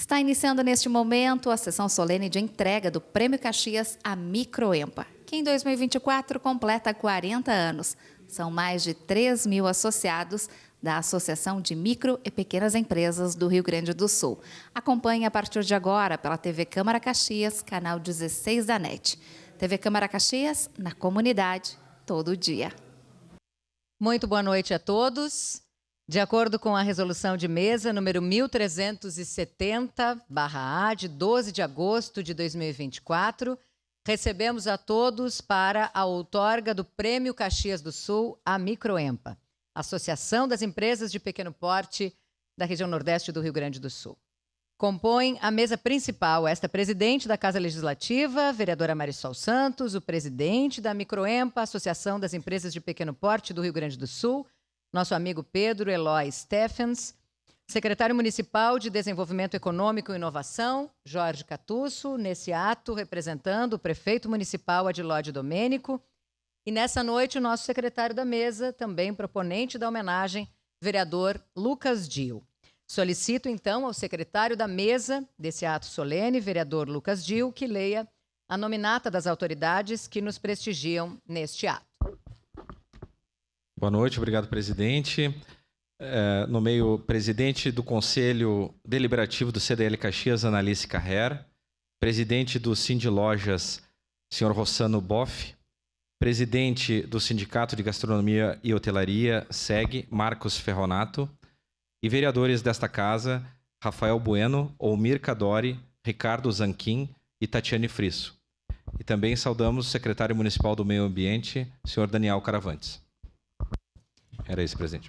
Está iniciando neste momento a sessão solene de entrega do Prêmio Caxias à Microempa, que em 2024 completa 40 anos. São mais de 3 mil associados da Associação de Micro e Pequenas Empresas do Rio Grande do Sul. Acompanhe a partir de agora pela TV Câmara Caxias, canal 16 da NET. TV Câmara Caxias, na comunidade, todo dia. Muito boa noite a todos. De acordo com a resolução de mesa número 1370/A, de 12 de agosto de 2024, recebemos a todos para a outorga do Prêmio Caxias do Sul à Microempa, Associação das Empresas de Pequeno Porte da região nordeste do Rio Grande do Sul. Compõem a mesa principal esta presidente da Casa Legislativa, vereadora Marisol Santos, o presidente da Microempa, Associação das Empresas de Pequeno Porte do Rio Grande do Sul, nosso amigo Pedro Eloy Stephens, secretário municipal de Desenvolvimento Econômico e Inovação, Jorge Catusso, nesse ato representando o prefeito municipal Adilóide Domênico, e nessa noite o nosso secretário da mesa, também proponente da homenagem, vereador Lucas Dil. Solicito então ao secretário da mesa desse ato solene, vereador Lucas Dil, que leia a nominata das autoridades que nos prestigiam neste ato. Boa noite, obrigado, presidente. Nomeio presidente do Conselho Deliberativo do CDL Caxias, Analice Carrer, presidente do Sind Lojas, senhor Rossano Boff, presidente do Sindicato de Gastronomia e Hotelaria, SEG, Marcos Ferronato, e vereadores desta casa, Rafael Bueno, Olmir Cadori, Ricardo Zanquim e Tatiane Frisso. E também saudamos o secretário municipal do Meio Ambiente, senhor Daniel Caravantes. Era isso, presidente.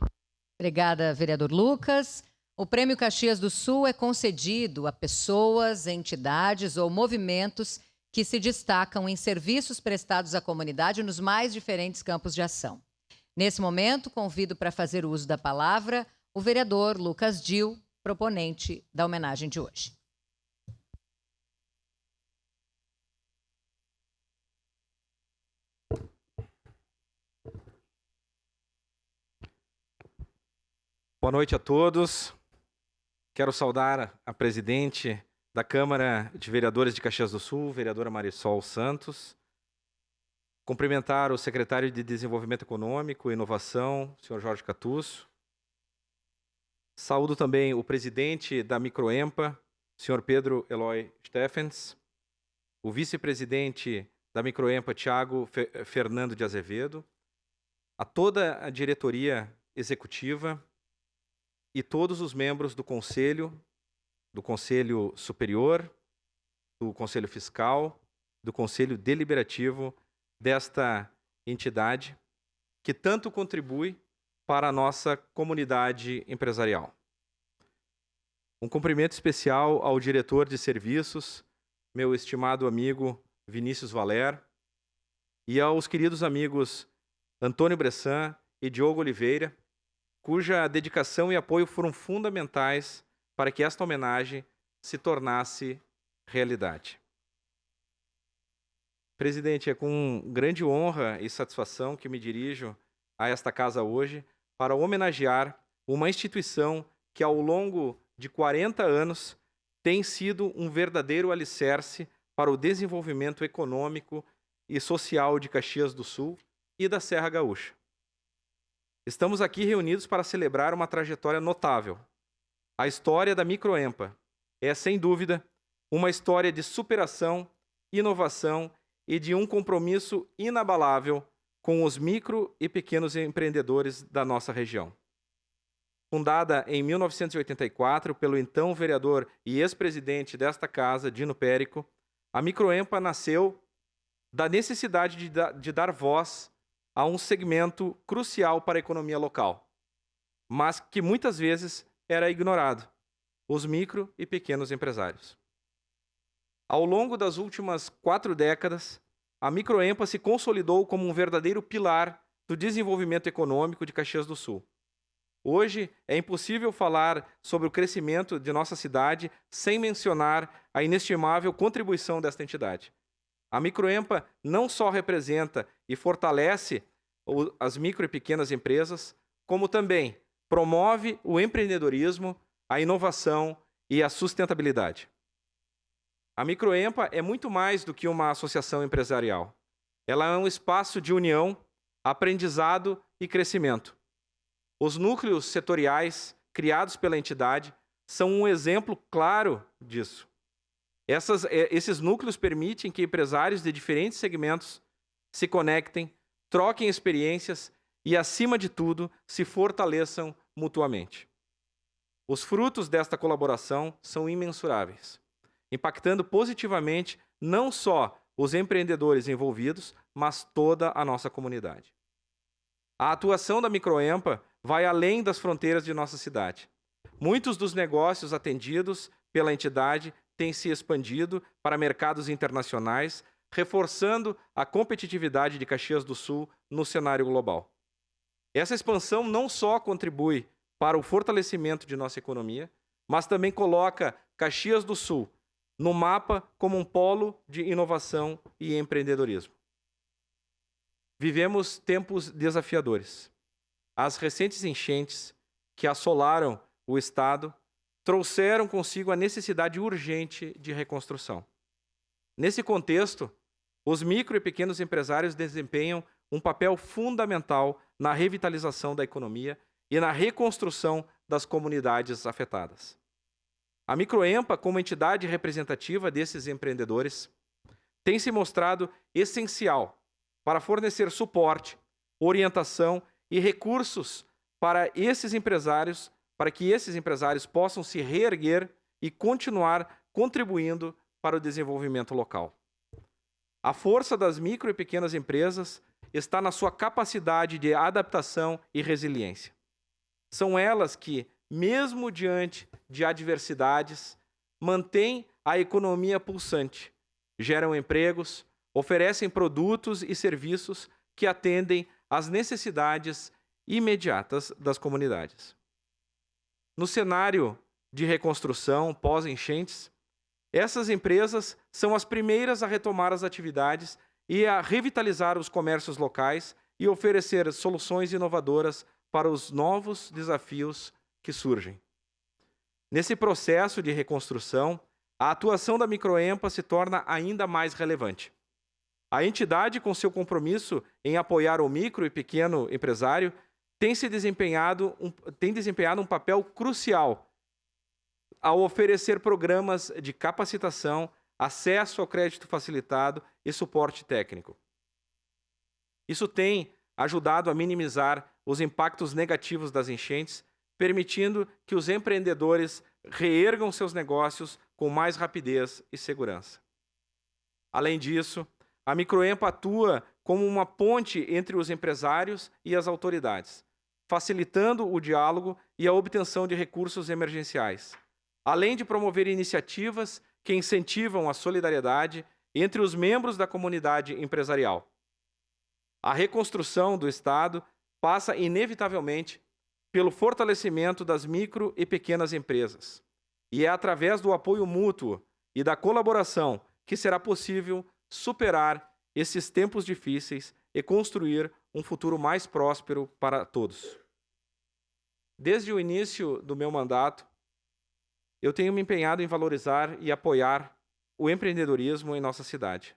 Obrigada, vereador Lucas. O Prêmio Caxias do Sul é concedido a pessoas, entidades ou movimentos que se destacam em serviços prestados à comunidade nos mais diferentes campos de ação. Nesse momento, convido para fazer uso da palavra o vereador Lucas Dil, proponente da homenagem de hoje. Boa noite a todos. Quero saudar a presidente da Câmara de Vereadores de Caxias do Sul, vereadora Marisol Santos. Cumprimentar o secretário de Desenvolvimento Econômico e Inovação, senhor Jorge Catusso. Saúdo também o presidente da Microempa, senhor Pedro Eloy Stephens. O vice-presidente da Microempa, Tiago Fernando de Azevedo. A toda a diretoria executiva e todos os membros do Conselho Superior, do Conselho Fiscal, do Conselho Deliberativo desta entidade, que tanto contribui para a nossa comunidade empresarial. Um cumprimento especial ao diretor de serviços, meu estimado amigo Vinícius Valer, e aos queridos amigos Antônio Bressan e Diogo Oliveira, cuja dedicação e apoio foram fundamentais para que esta homenagem se tornasse realidade. Presidente, é com grande honra e satisfação que me dirijo a esta casa hoje para homenagear uma instituição que ao longo de 40 anos tem sido um verdadeiro alicerce para o desenvolvimento econômico e social de Caxias do Sul e da Serra Gaúcha. Estamos aqui reunidos para celebrar uma trajetória notável. A história da Microempa é, sem dúvida, uma história de superação, inovação e de um compromisso inabalável com os micro e pequenos empreendedores da nossa região. Fundada em 1984 pelo então vereador e ex-presidente desta casa, Dino Périco, a Microempa nasceu da necessidade de dar voz a um segmento crucial para a economia local, mas que muitas vezes era ignorado, os micro e pequenos empresários. Ao longo das últimas 4 décadas, a Microempa se consolidou como um verdadeiro pilar do desenvolvimento econômico de Caxias do Sul. Hoje, é impossível falar sobre o crescimento de nossa cidade sem mencionar a inestimável contribuição desta entidade. A Microempa não só representa e fortalece as micro e pequenas empresas, como também promove o empreendedorismo, a inovação e a sustentabilidade. A Microempa é muito mais do que uma associação empresarial. Ela é um espaço de união, aprendizado e crescimento. Os núcleos setoriais criados pela entidade são um exemplo claro disso. Esses núcleos permitem que empresários de diferentes segmentos se conectem, troquem experiências e, acima de tudo, se fortaleçam mutuamente. Os frutos desta colaboração são imensuráveis, impactando positivamente não só os empreendedores envolvidos, mas toda a nossa comunidade. A atuação da Microempa vai além das fronteiras de nossa cidade. Muitos dos negócios atendidos pela entidade têm se expandido para mercados internacionais, reforçando a competitividade de Caxias do Sul no cenário global. Essa expansão não só contribui para o fortalecimento de nossa economia, mas também coloca Caxias do Sul no mapa como um polo de inovação e empreendedorismo. Vivemos tempos desafiadores. As recentes enchentes que assolaram o estado trouxeram consigo a necessidade urgente de reconstrução. Nesse contexto, os micro e pequenos empresários desempenham um papel fundamental na revitalização da economia e na reconstrução das comunidades afetadas. A Microempa, como entidade representativa desses empreendedores, tem se mostrado essencial para fornecer suporte, orientação e recursos para que esses empresários possam se reerguer e continuar contribuindo para o desenvolvimento local. A força das micro e pequenas empresas está na sua capacidade de adaptação e resiliência. São elas que, mesmo diante de adversidades, mantêm a economia pulsante, geram empregos, oferecem produtos e serviços que atendem às necessidades imediatas das comunidades. No cenário de reconstrução pós-enchentes, essas empresas são as primeiras a retomar as atividades e a revitalizar os comércios locais e oferecer soluções inovadoras para os novos desafios que surgem. Nesse processo de reconstrução, a atuação da Microempa se torna ainda mais relevante. A entidade, com seu compromisso em apoiar o micro e pequeno empresário, tem desempenhado um papel crucial ao oferecer programas de capacitação, acesso ao crédito facilitado e suporte técnico. Isso tem ajudado a minimizar os impactos negativos das enchentes, permitindo que os empreendedores reergam seus negócios com mais rapidez e segurança. Além disso, a Microempa atua como uma ponte entre os empresários e as autoridades, facilitando o diálogo e a obtenção de recursos emergenciais, além de promover iniciativas que incentivam a solidariedade entre os membros da comunidade empresarial. A reconstrução do Estado passa inevitavelmente pelo fortalecimento das micro e pequenas empresas, e é através do apoio mútuo e da colaboração que será possível superar esses tempos difíceis e construir um futuro mais próspero para todos. Desde o início do meu mandato, eu tenho me empenhado em valorizar e apoiar o empreendedorismo em nossa cidade.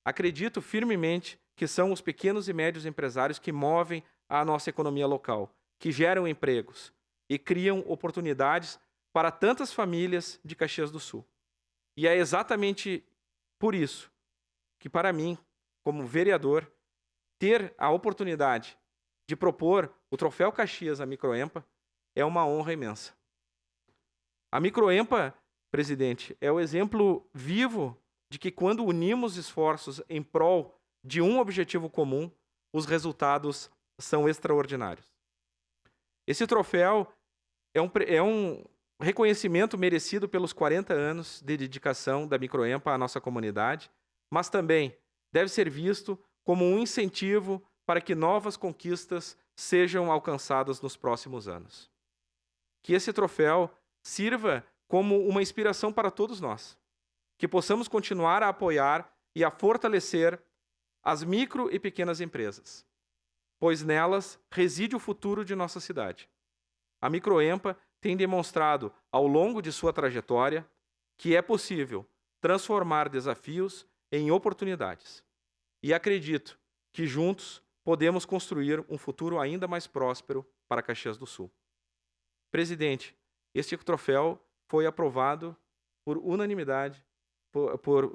Acredito firmemente que são os pequenos e médios empresários que movem a nossa economia local, que geram empregos e criam oportunidades para tantas famílias de Caxias do Sul. E é exatamente por isso que, para mim, como vereador, ter a oportunidade de propor o Troféu Caxias à Microempa é uma honra imensa. A Microempa, presidente, é o exemplo vivo de que quando unimos esforços em prol de um objetivo comum, os resultados são extraordinários. Esse troféu é um reconhecimento merecido pelos 40 anos de dedicação da Microempa à nossa comunidade, mas também deve ser visto como um incentivo para que novas conquistas sejam alcançadas nos próximos anos. Que esse troféu sirva como uma inspiração para todos nós, que possamos continuar a apoiar e a fortalecer as micro e pequenas empresas, pois nelas reside o futuro de nossa cidade. A Microempa tem demonstrado ao longo de sua trajetória que é possível transformar desafios em oportunidades. E acredito que juntos podemos construir um futuro ainda mais próspero para Caxias do Sul. Presidente, este troféu foi aprovado por unanimidade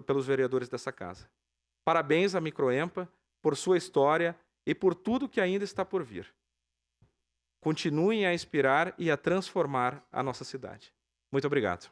pelos vereadores dessa casa. Parabéns à Microempa por sua história e por tudo que ainda está por vir. Continuem a inspirar e a transformar a nossa cidade. Muito obrigado.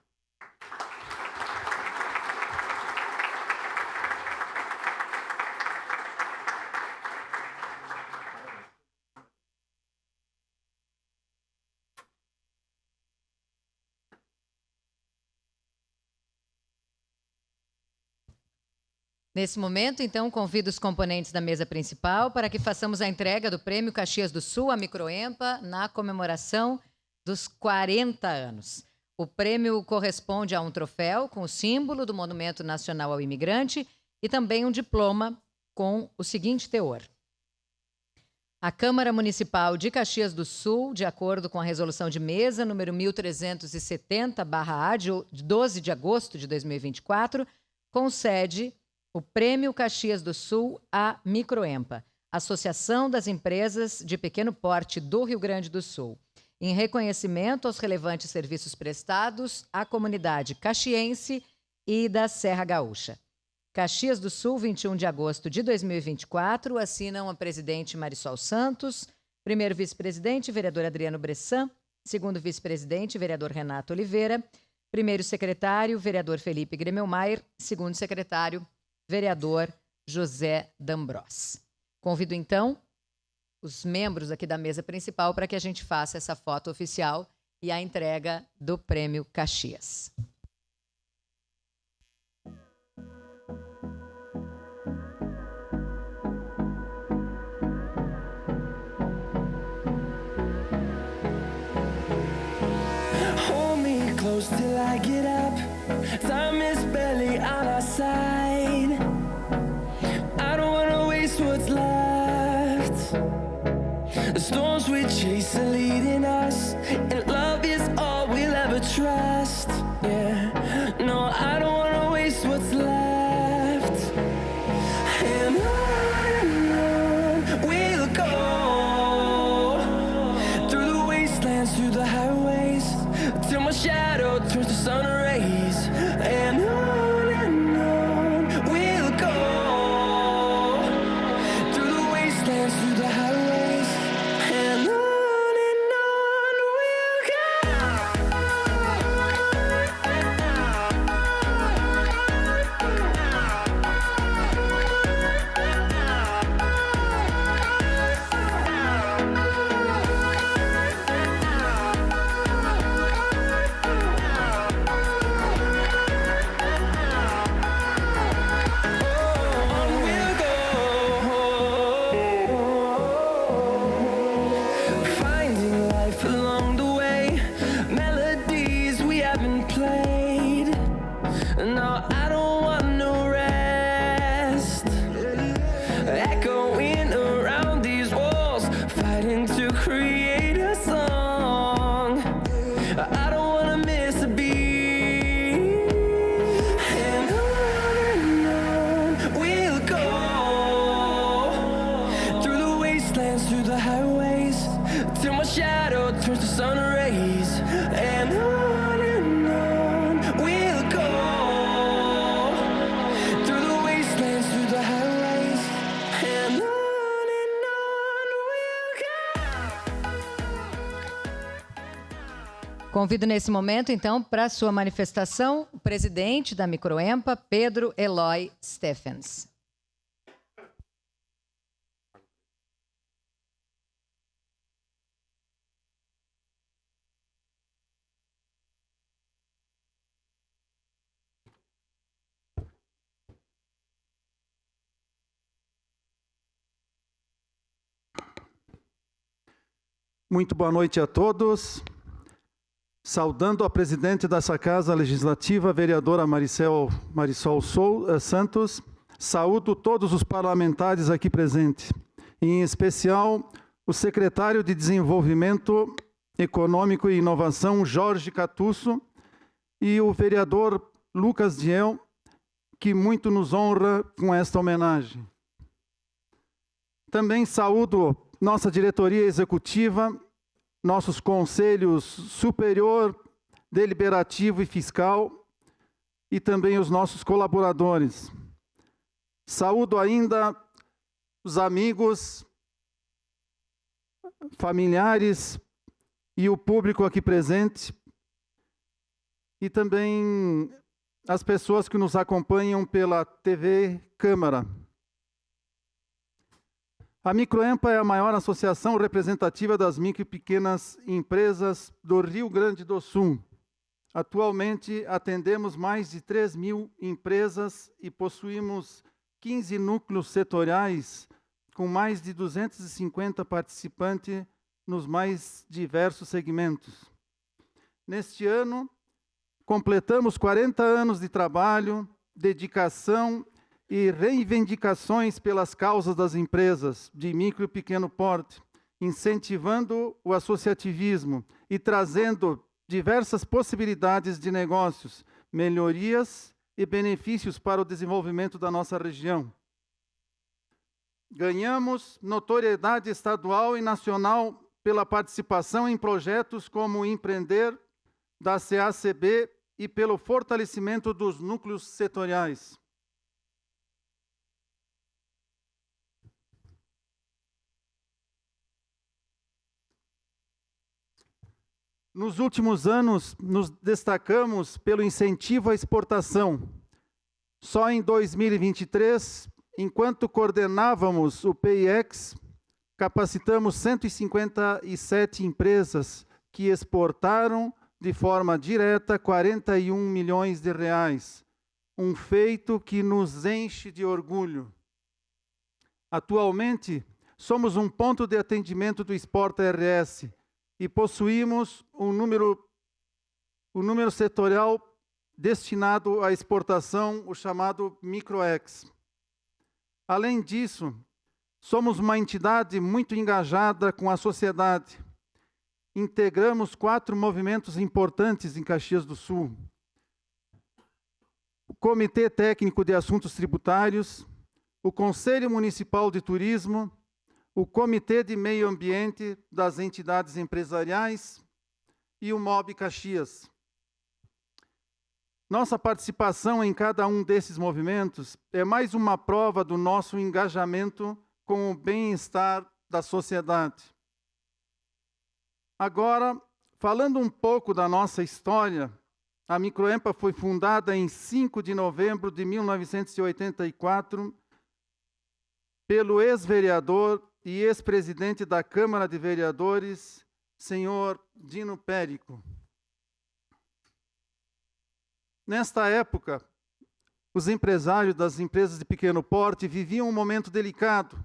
Nesse momento, então, convido os componentes da mesa principal para que façamos a entrega do Prêmio Caxias do Sul à Microempa na comemoração dos 40 anos. O prêmio corresponde a um troféu com o símbolo do Monumento Nacional ao Imigrante e também um diploma com o seguinte teor. A Câmara Municipal de Caxias do Sul, de acordo com a resolução de mesa número 1370/A de 12 de agosto de 2024, concede o Prêmio Caxias do Sul à Microempa, Associação das Empresas de Pequeno Porte do Rio Grande do Sul, em reconhecimento aos relevantes serviços prestados à comunidade caxiense e da Serra Gaúcha. Caxias do Sul, 21 de agosto de 2024, assinam a presidente Marisol Santos, primeiro vice-presidente, vereador Adriano Bressan, segundo vice-presidente, vereador Renato Oliveira, primeiro secretário, vereador Felipe Gremelmaier, segundo secretário, vereador José D'Ambros. Convido, então, os membros aqui da mesa principal para que a gente faça essa foto oficial e a entrega do Prêmio Caxias. Hold me close till I get up. Time is barely on our side. I don't wanna waste what's left. The storms we chase are leading us, and love is all we'll ever trust. Yeah, no, I don't wanna waste what's left. And on we'll go, through the wastelands, through the highways, till my shadow turns to sun rays. And on we'll go, through the wastelands, through the highways. And on we'll go. Finding life along the way, melodies we haven't played. No, I don't want no rest. Echoing around these walls, fighting to create a song. I don't wanna miss a beat. And on we'll go, through the wastelands, through the highways, till my shadow turns to sun rays. And on we'll go, through the wastelands, through the highways. And on we'll go. Convido nesse momento, então, para a sua manifestação, o presidente da Microempa, Pedro Eloy Stephens. Muito boa noite a todos. Saudando a presidente dessa Casa Legislativa, a vereadora Marisol Santos, saúdo todos os parlamentares aqui presentes, em especial o secretário de Desenvolvimento Econômico e Inovação, Jorge Catusso, e o vereador Lucas Diel, que muito nos honra com esta homenagem. Também saúdo nossa diretoria executiva, nossos conselhos superior, deliberativo e fiscal, e também os nossos colaboradores. Saúdo ainda os amigos, familiares e o público aqui presente, e também as pessoas que nos acompanham pela TV Câmara. A Microempa é a maior associação representativa das micro e pequenas empresas do Rio Grande do Sul. Atualmente, atendemos mais de 3.000 empresas e possuímos 15 núcleos setoriais com mais de 250 participantes nos mais diversos segmentos. Neste ano, completamos 40 anos de trabalho, dedicação e reivindicações pelas causas das empresas de micro e pequeno porte, incentivando o associativismo e trazendo diversas possibilidades de negócios, melhorias e benefícios para o desenvolvimento da nossa região. Ganhamos notoriedade estadual e nacional pela participação em projetos como o Empreender da CACB e pelo fortalecimento dos núcleos setoriais. Nos últimos anos, nos destacamos pelo incentivo à exportação. Só em 2023, enquanto coordenávamos o PIEX, capacitamos 157 empresas que exportaram de forma direta 41 milhões de reais, um feito que nos enche de orgulho. Atualmente, somos um ponto de atendimento do Exporta RS e possuímos um número setorial destinado à exportação, o chamado Microex. Além disso, somos uma entidade muito engajada com a sociedade. Integramos 4 movimentos importantes em Caxias do Sul: o Comitê Técnico de Assuntos Tributários, o Conselho Municipal de Turismo, o Comitê de Meio Ambiente das entidades empresariais e o MOB Caxias. Nossa participação em cada um desses movimentos é mais uma prova do nosso engajamento com o bem-estar da sociedade. Agora, falando um pouco da nossa história, a Microempa foi fundada em 5 de novembro de 1984 pelo ex-vereador e ex-presidente da Câmara de Vereadores, senhor Dino Périco. Nesta época, os empresários das empresas de pequeno porte viviam um momento delicado.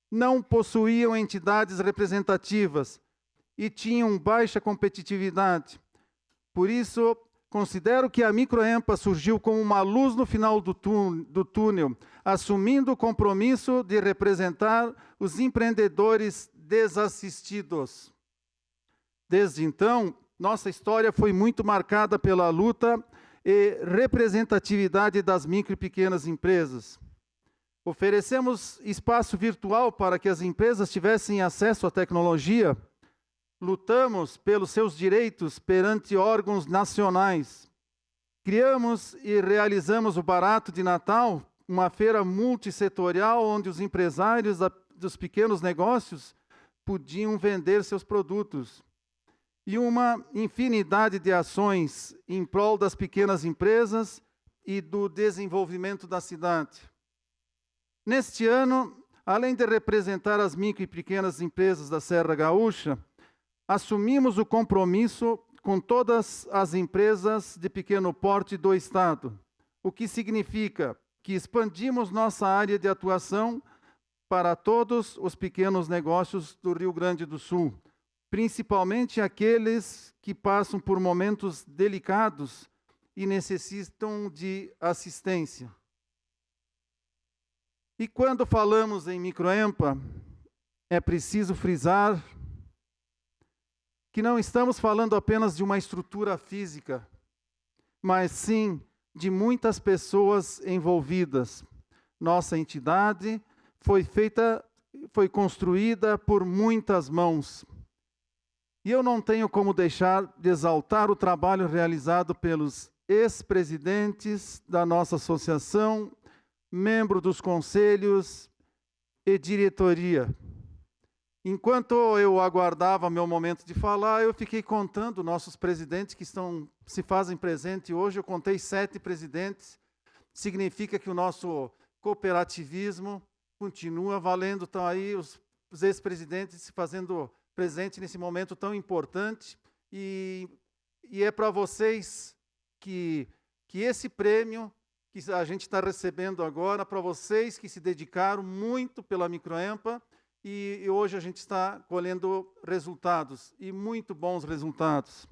Não possuíam entidades representativas e tinham baixa competitividade. Por isso, considero que a Microempa surgiu como uma luz no final do túnel, assumindo o compromisso de representar os empreendedores desassistidos. Desde então, nossa história foi muito marcada pela luta e representatividade das micro e pequenas empresas. Oferecemos espaço virtual para que as empresas tivessem acesso à tecnologia. Lutamos pelos seus direitos perante órgãos nacionais. Criamos e realizamos o Barato de Natal, uma feira multissetorial onde os empresários dos pequenos negócios podiam vender seus produtos. E uma infinidade de ações em prol das pequenas empresas e do desenvolvimento da cidade. Neste ano, além de representar as micro e pequenas empresas da Serra Gaúcha, assumimos o compromisso com todas as empresas de pequeno porte do Estado, o que significa que expandimos nossa área de atuação para todos os pequenos negócios do Rio Grande do Sul, principalmente aqueles que passam por momentos delicados e necessitam de assistência. E quando falamos em Microempa, é preciso frisar que não estamos falando apenas de uma estrutura física, mas sim de muitas pessoas envolvidas. Nossa entidade foi construída por muitas mãos. E eu não tenho como deixar de exaltar o trabalho realizado pelos ex-presidentes da nossa associação, membros dos conselhos e diretoria. Enquanto eu aguardava meu momento de falar, eu fiquei contando nossos presidentes que se fazem presente hoje. Eu contei 7 presidentes. Significa que o nosso cooperativismo continua valendo. Estão aí os ex-presidentes se fazendo presente nesse momento tão importante. E é para vocês que esse prêmio que a gente está recebendo agora, para vocês que se dedicaram muito pela Microempa, e hoje a gente está colhendo resultados, e muito bons resultados.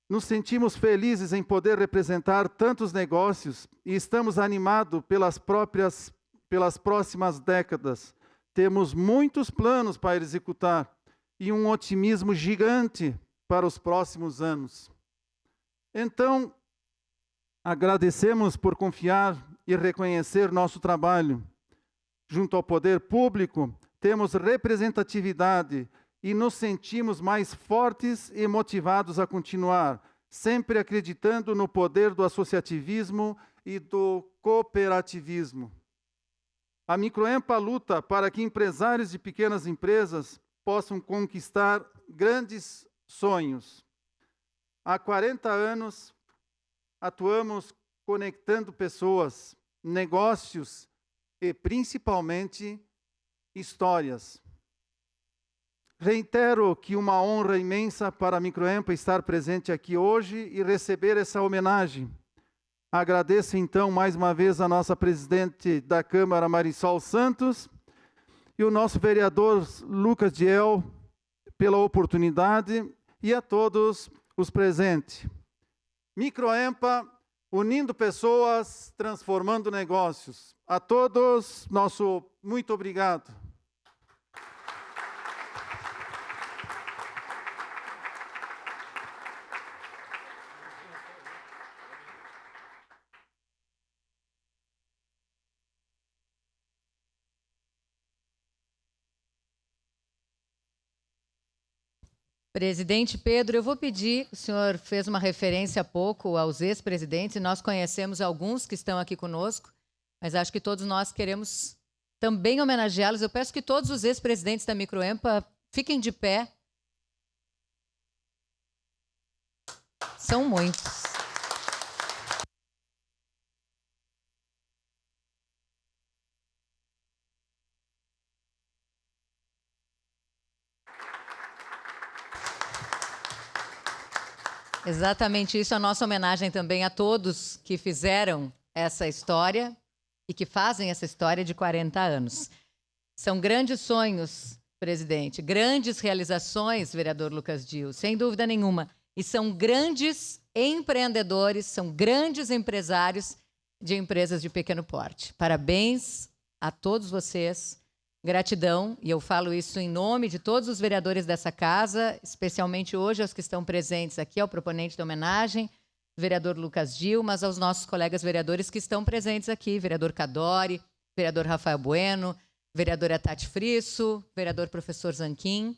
Nos sentimos felizes em poder representar tantos negócios e estamos animados pelas próximas décadas. Temos muitos planos para executar e um otimismo gigante para os próximos anos. Então, agradecemos por confiar e reconhecer nosso trabalho. Junto ao poder público, temos representatividade e nos sentimos mais fortes e motivados a continuar, sempre acreditando no poder do associativismo e do cooperativismo. A Microempa luta para que empresários de pequenas empresas possam conquistar grandes sonhos. Há 40 anos, atuamos conectando pessoas, negócios e, principalmente, histórias. Reitero que uma honra imensa para a Microempa estar presente aqui hoje e receber essa homenagem. Agradeço, então, mais uma vez a nossa presidente da Câmara, Marisol Santos, e o nosso vereador Lucas Diel pela oportunidade e a todos os presentes. Microempa, unindo pessoas, transformando negócios. A todos, nosso muito obrigado. Presidente Pedro, eu vou pedir, o senhor fez uma referência há pouco aos ex-presidentes, e nós conhecemos alguns que estão aqui conosco, mas acho que todos nós queremos também homenageá-los. Eu peço que todos os ex-presidentes da Microempa fiquem de pé. São muitos. Exatamente isso, a nossa homenagem também a todos que fizeram essa história e que fazem essa história de 40 anos. São grandes sonhos, presidente, grandes realizações, vereador Lucas Diel, sem dúvida nenhuma. E são grandes empreendedores, são grandes empresários de empresas de pequeno porte. Parabéns a todos vocês. Gratidão, e eu falo isso em nome de todos os vereadores dessa casa, especialmente hoje aos que estão presentes aqui, ao proponente da homenagem, vereador Lucas Diel, mas aos nossos colegas vereadores que estão presentes aqui, vereador Cadori, vereador Rafael Bueno, vereadora Tati Frisso, vereador professor Zanquim.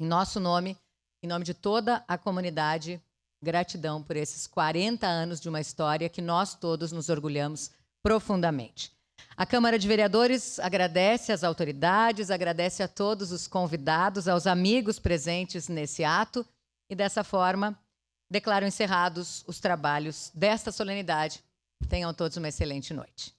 Em nosso nome, em nome de toda a comunidade, gratidão por esses 40 anos de uma história que nós todos nos orgulhamos profundamente. A Câmara de Vereadores agradece às autoridades, agradece a todos os convidados, aos amigos presentes nesse ato e, dessa forma, declaro encerrados os trabalhos desta solenidade. Tenham todos uma excelente noite.